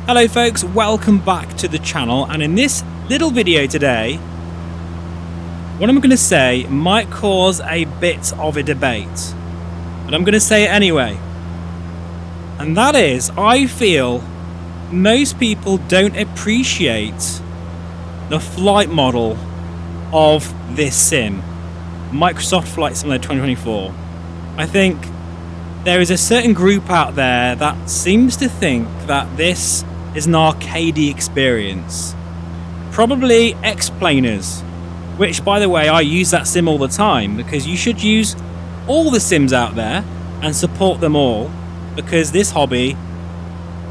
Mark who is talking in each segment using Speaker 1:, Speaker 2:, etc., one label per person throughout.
Speaker 1: Hello folks, welcome back to the channel, and in this little video today, what I'm going to say might cause a bit of a debate, but I'm going to say it anyway. And that is, I feel most people don't appreciate the flight model of this sim, Microsoft Flight Simulator 2024. I think there is a certain group out there that seems to think that this is an arcadey experience. Probably explainers, which by the way, I use that sim all the time because you should use all the sims out there and support them all, because this hobby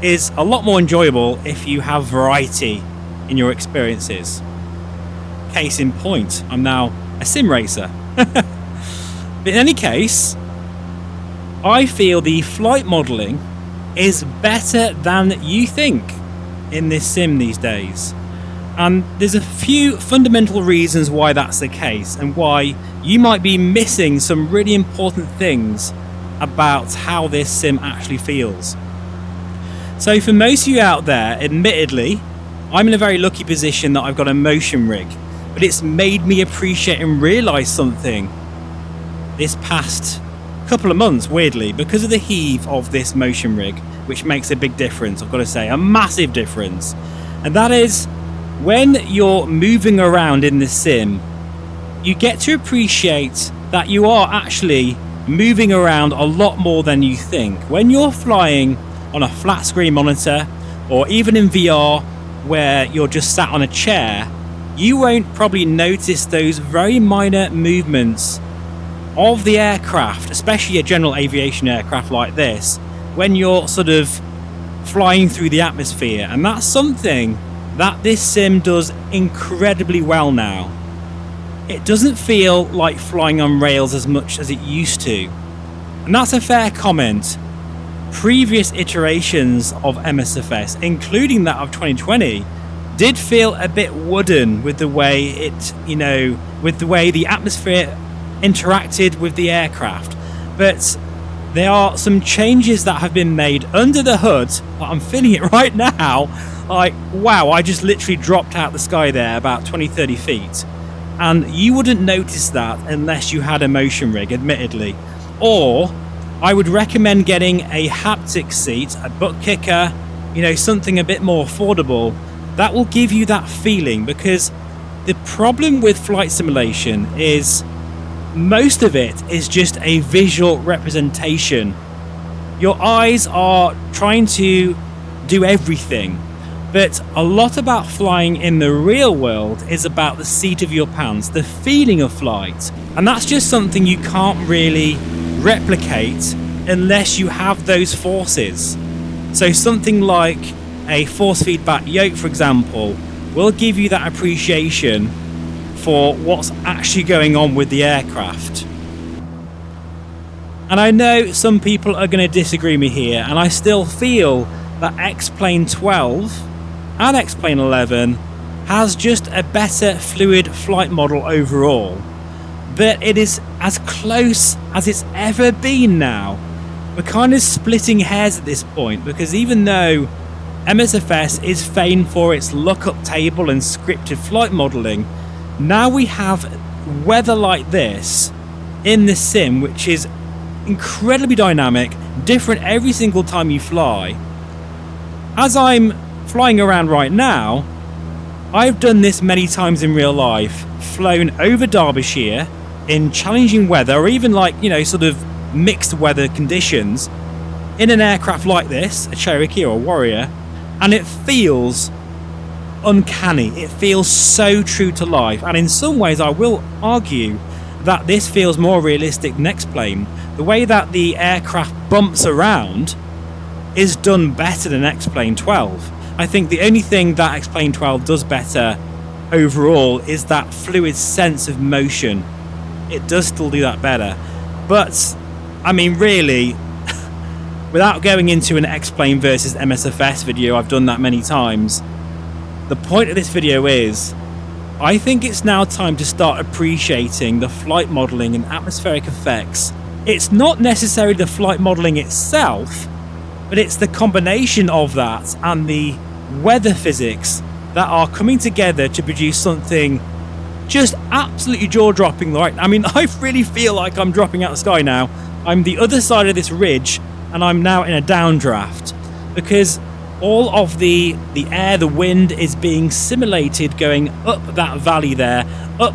Speaker 1: is a lot more enjoyable if you have variety in your experiences. Case in point, I'm now a sim racer. But in any case, I feel the flight modelling is better than you think in this sim these days. And there's a few fundamental reasons why that's the case, and why you might be missing some really important things about how this sim actually feels. So for most of you out there, admittedly, I'm in a very lucky position that I've got a motion rig, but it's made me appreciate and realise something this past couple of months, weirdly, because of the heave of this motion rig, which makes a big difference, I've got to say, a massive difference. And that is, when you're moving around in the sim, you get to appreciate that you are actually moving around a lot more than you think. When you're flying on a flat screen monitor, or even in VR where you're just sat on a chair, you won't probably notice those very minor movements of the aircraft, especially a general aviation aircraft like this, when you're sort of flying through the atmosphere. And that's something that this sim does incredibly well now. It doesn't feel like flying on rails as much as it used to, and that's a fair comment. Previous iterations of MSFS, including that of 2020, did feel a bit wooden with the way with the way the atmosphere interacted with the aircraft. But there are some changes that have been made under the hood. I'm feeling it right now. Like, wow, I just literally dropped out the sky there about 20-30 feet, and you wouldn't notice that unless you had a motion rig, admittedly. Or I would recommend getting a haptic seat, a butt kicker, something a bit more affordable that will give you that feeling. Because the problem with flight simulation is most of it is just a visual representation. Your eyes are trying to do everything, but a lot about flying in the real world is about the seat of your pants, the feeling of flight. And that's just something you can't really replicate unless you have those forces. So something like a force feedback yoke, for example, will give you that appreciation for what's actually going on with the aircraft. And I know some people are going to disagree with me here, and I still feel that X-Plane 12 and X-Plane 11 has just a better fluid flight model overall, but it is as close as it's ever been now. We're kind of splitting hairs at this point, because even though MSFS is famed for its lookup table and scripted flight modelling, now we have weather like this in the sim, which is incredibly dynamic, different every single time you fly. As I'm flying around right now, I've done this many times in real life, flown over Derbyshire in challenging weather, or even sort of mixed weather conditions, in an aircraft like this, a Cherokee or a Warrior, and it feels uncanny. It feels so true to life, and in some ways I will argue that this feels more realistic than X-Plane. The way that the aircraft bumps around is done better than X-Plane 12. I think the only thing that X-Plane 12 does better overall is that fluid sense of motion. It does still do that better, but I mean, really, without going into an X-Plane versus MSFS video, I've done that many times. The point of this video is, I think it's now time to start appreciating the flight modelling and atmospheric effects. It's not necessarily the flight modelling itself, but but it's the combination of that and the weather physics that are coming together to produce something just absolutely jaw-dropping. Right, I mean, I really feel like I'm dropping out of the sky now. I'm the other side of this ridge, and I'm now in a downdraft because all of the air, the wind is being simulated going up that valley there, up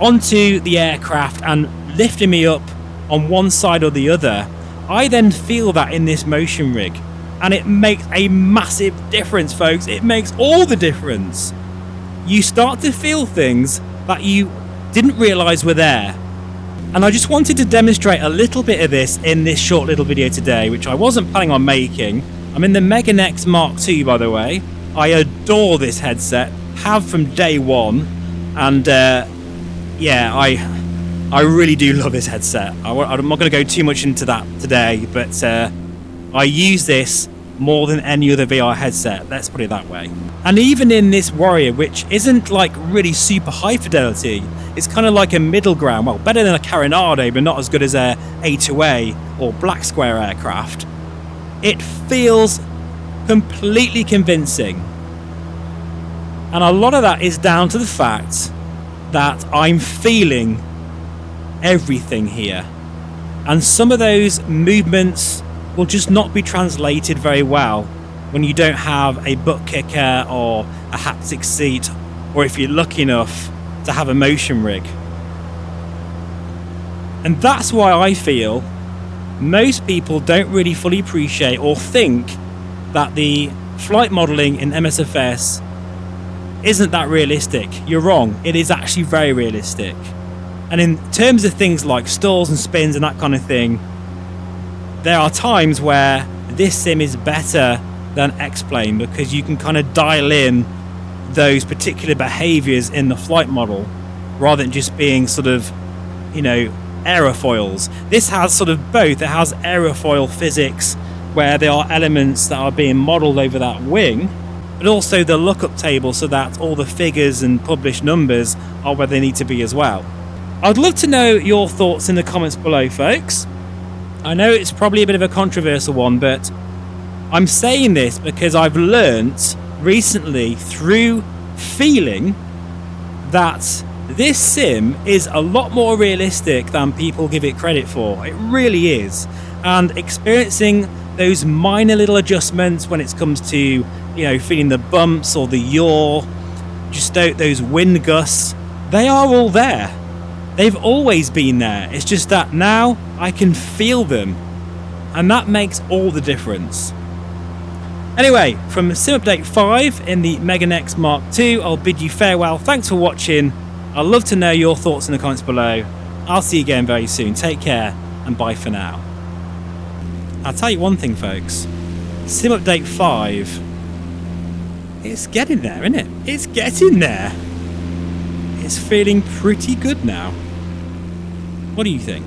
Speaker 1: onto the aircraft and lifting me up on one side or the other. I then feel that in this motion rig, and it makes a massive difference, folks. It makes all the difference. You start to feel things that you didn't realize were there. And I just wanted to demonstrate a little bit of this in this short little video today, which I wasn't planning on making. I'm in the MSFS Mark II, by the way. I adore this headset, have from day one, and yeah, I really do love this headset. I'm not going to go too much into that today, but I use this more than any other VR headset, let's put it that way. And even in this Warrior, which isn't like really super high fidelity, it's kind of like a middle ground, well, better than a Carinado, but not as good as a A2A or Black Square aircraft, it feels completely convincing. And a lot of that is down to the fact that I'm feeling everything here. And some of those movements will just not be translated very well when you don't have a butt kicker or a haptic seat, or if you're lucky enough to have a motion rig. And that's why I feel most people don't really fully appreciate or think that the flight modeling in MSFS isn't that realistic. You're wrong. It is actually very realistic. And in terms of things like stalls and spins and that kind of thing, there are times where this sim is better than X-Plane because you can kind of dial in those particular behaviors in the flight model rather than just being sort of, you know, aerofoils. This has sort of both. It has aerofoil physics where there are elements that are being modeled over that wing, but also the lookup table so that all the figures and published numbers are where they need to be as well. I'd love to know your thoughts in the comments below, folks. I know it's probably a bit of a controversial one, but I'm saying this because I've learnt recently through feeling that this sim is a lot more realistic than people give it credit for. It really is. And experiencing those minor little adjustments when it comes to, you know, feeling the bumps or the yaw, just those wind gusts, they are all there. They've always been there. It's just that now I can feel them, and that makes all the difference. Anyway, from Sim Update 5 in the MSFS Mark II, I'll bid you farewell. Thanks for watching. I'd love to know your thoughts in the comments below. I'll see you again very soon. Take care, and bye for now. I'll tell you one thing, folks. Sim Update 5, it's getting there, isn't it? It's getting there. It's feeling pretty good now. What do you think?